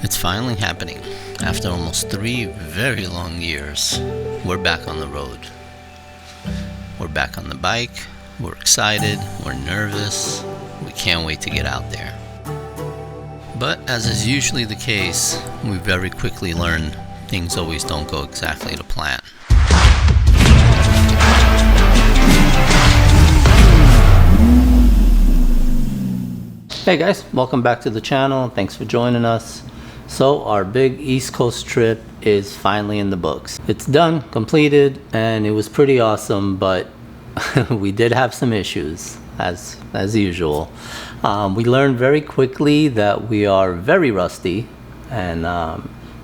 It's finally happening. After almost 3 very long years, we're back on the road. We're back on the bike, we're excited, we're nervous, we can't wait to get out there. But as is usually the case, we very quickly learn things always don't go exactly to plan. Hey guys, welcome back to the channel. Thanks for joining us. So our big East Coast trip is finally in the books. It's done, completed, and it was pretty awesome, but we did have some issues as usual. We learned very quickly that we are very rusty, and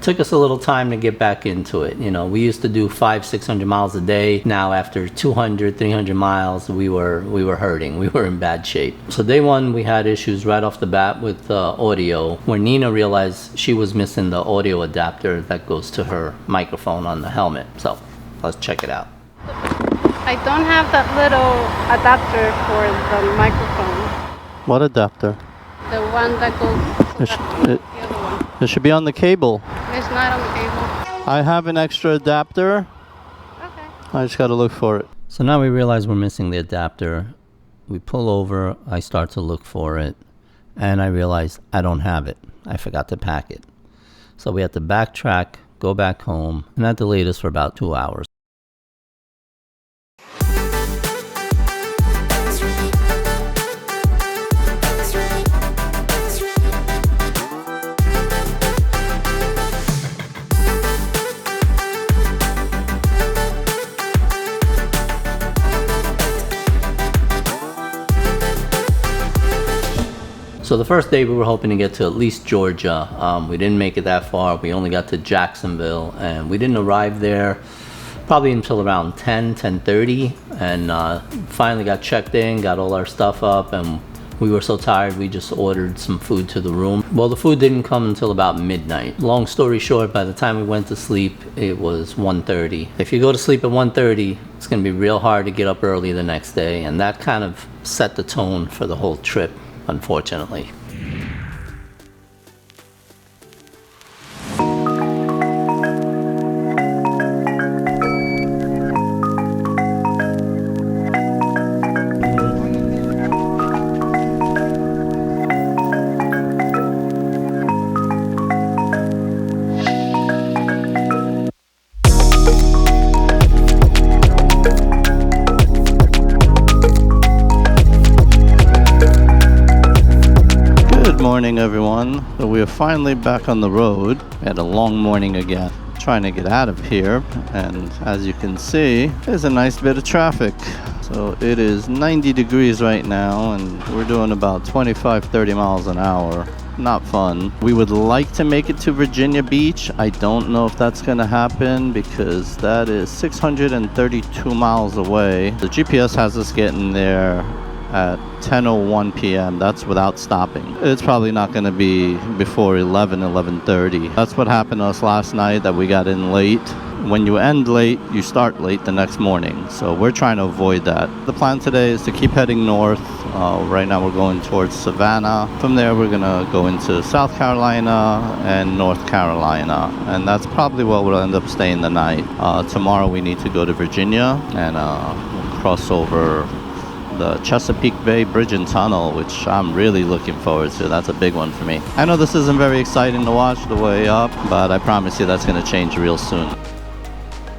took us a little time to get back into it. You know, we used to do 500-600 miles a day. Now after 200-300 miles, we were hurting. We were in bad shape. So day one, we had issues right off the bat with audio, where Nina realized she was missing the audio adapter that goes to her microphone on the helmet. So let's check it out. I don't have that little adapter for the microphone. What adapter? The one that goes to the other one. It should be on the cable. It's not on the cable. I have an extra adapter. Okay. I just gotta look for it. So now we realize we're missing the adapter. We pull over, I start to look for it, and I realize I don't have it. I forgot to pack it. So we had to backtrack, go back home, and that delayed us for about 2 hours. So the first day we were hoping to get to at least Georgia. We didn't make it that far. We only got to Jacksonville, and we didn't arrive there probably until around 10:30, and finally got checked in, got all our stuff up, and we were so tired we just ordered some food to the room. Well, the food didn't come until about midnight. Long story short, by the time we went to sleep, it was 1:30. If you go to sleep at 1:30, it's gonna be real hard to get up early the next day, and that kind of set the tone for the whole trip, unfortunately. Good morning, everyone. So we are finally back on the road. We had a long morning again, trying to get out of here, and as you can see, there's a nice bit of traffic. So it is 90 degrees right now, and we're doing about 25-30 miles an hour. Not fun. We would like to make it to Virginia Beach. I don't know if that's gonna happen because that is 632 miles away. The GPS has us getting there at 10:01 p.m. That's without stopping. It's probably not going to be before 11:30. That's what happened to us last night, that we got in late. When you end late, you start late the next morning. So we're trying to avoid that. The plan today is to keep heading north. Right now we're going towards Savannah. From there we're going to go into South Carolina and North Carolina. And that's probably where we'll end up staying the night. Tomorrow we need to go to Virginia and we'll cross over the Chesapeake Bay Bridge and Tunnel, which I'm really looking forward to. That's a big one for me. I know this isn't very exciting to watch the way up, but I promise you that's going to change real soon.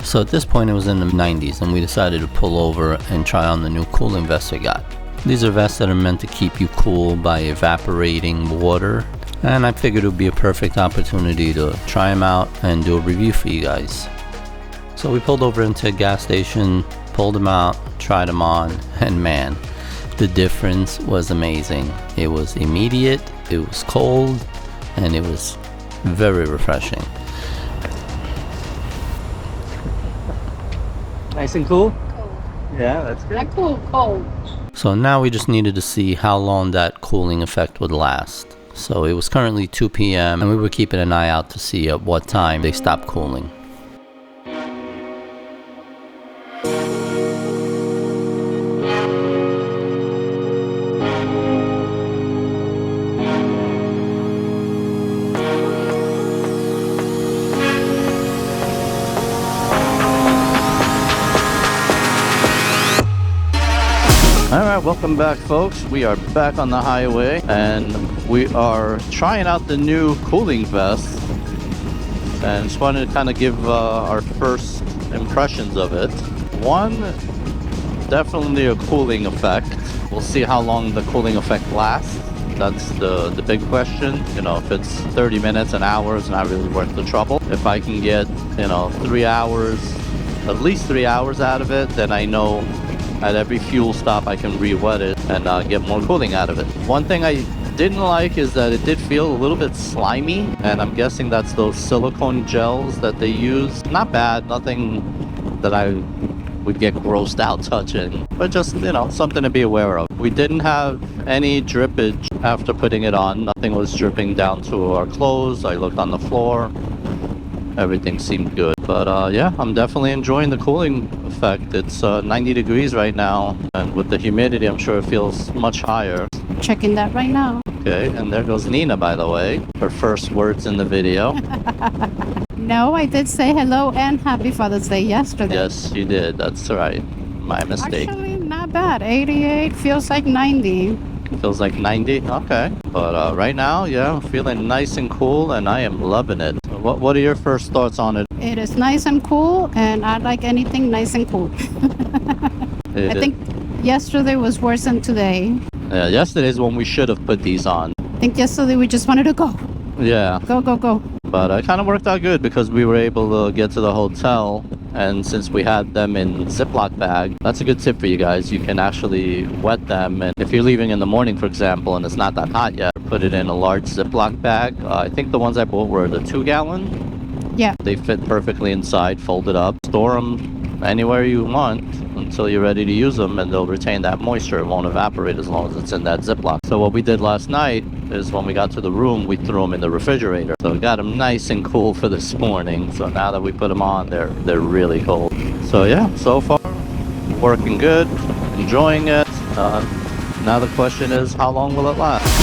So at this point it was in the 90s, and we decided to pull over and try on the new cooling vests we got. These are vests that are meant to keep you cool by evaporating water, and I figured it would be a perfect opportunity to try them out and do a review for you guys. So we pulled over into a gas station, pulled them out, tried them on, and man, the difference was amazing. It was immediate, it was cold, and it was very refreshing. Nice and cool? Cold. Yeah, that's good. Not cool, cold. So now we just needed to see how long that cooling effect would last. So it was currently 2 p.m. and we were keeping an eye out to see at what time they stopped cooling. welcome back, folks. We are back on the highway and we are trying out the new cooling vest. And just wanted to kind of give our first impressions of it. One, definitely a cooling effect. We'll see how long the cooling effect lasts. That's the big question. You know, if it's 30 minutes, an hour, it's not really worth the trouble. If I can get, 3 hours, at least 3 hours out of it, then I know at every fuel stop I can re-wet it and get more cooling out of it. One thing I didn't like is that it did feel a little bit slimy, and I'm guessing that's those silicone gels that they use. Not bad, nothing that I would get grossed out touching, but just, something to be aware of. We didn't have any drippage after putting it on. Nothing was dripping down to our clothes. I looked on the floor. Everything seemed good. But yeah, I'm definitely enjoying the cooling effect. It's 90 degrees right now, and with the humidity, I'm sure it feels much higher. Checking that right now. Okay, and there goes Nina, by the way. Her first words in the video. No, I did say hello and happy Father's Day yesterday. Yes, you did. That's right. My mistake. Actually, not bad. 88 feels like 90. Feels like 90? Okay. But right now, yeah, I'm feeling nice and cool, and I am loving it. What are your first thoughts on it? It is nice and cool, and I like anything nice and cool. I think yesterday was worse than today. Yeah, yesterday's when we should have put these on. I think yesterday we just wanted to go. Yeah. Go. But it kind of worked out good because we were able to get to the hotel, and since we had them in Ziploc bag, that's a good tip for you guys. You can actually wet them, and if you're leaving in the morning, for example, and it's not that hot yet, put it in a large Ziploc bag. I think the ones I bought were the 2-gallon. Yeah. They fit perfectly inside, folded up. Store them anywhere you want until you're ready to use them, and they'll retain that moisture. It won't evaporate as long as it's in that Ziploc. So what we did last night is when we got to the room, we threw them in the refrigerator. So we got them nice and cool for this morning. So now that we put them on, they're really cold. So yeah, so far working good, enjoying it. Now the question is, how long will it last?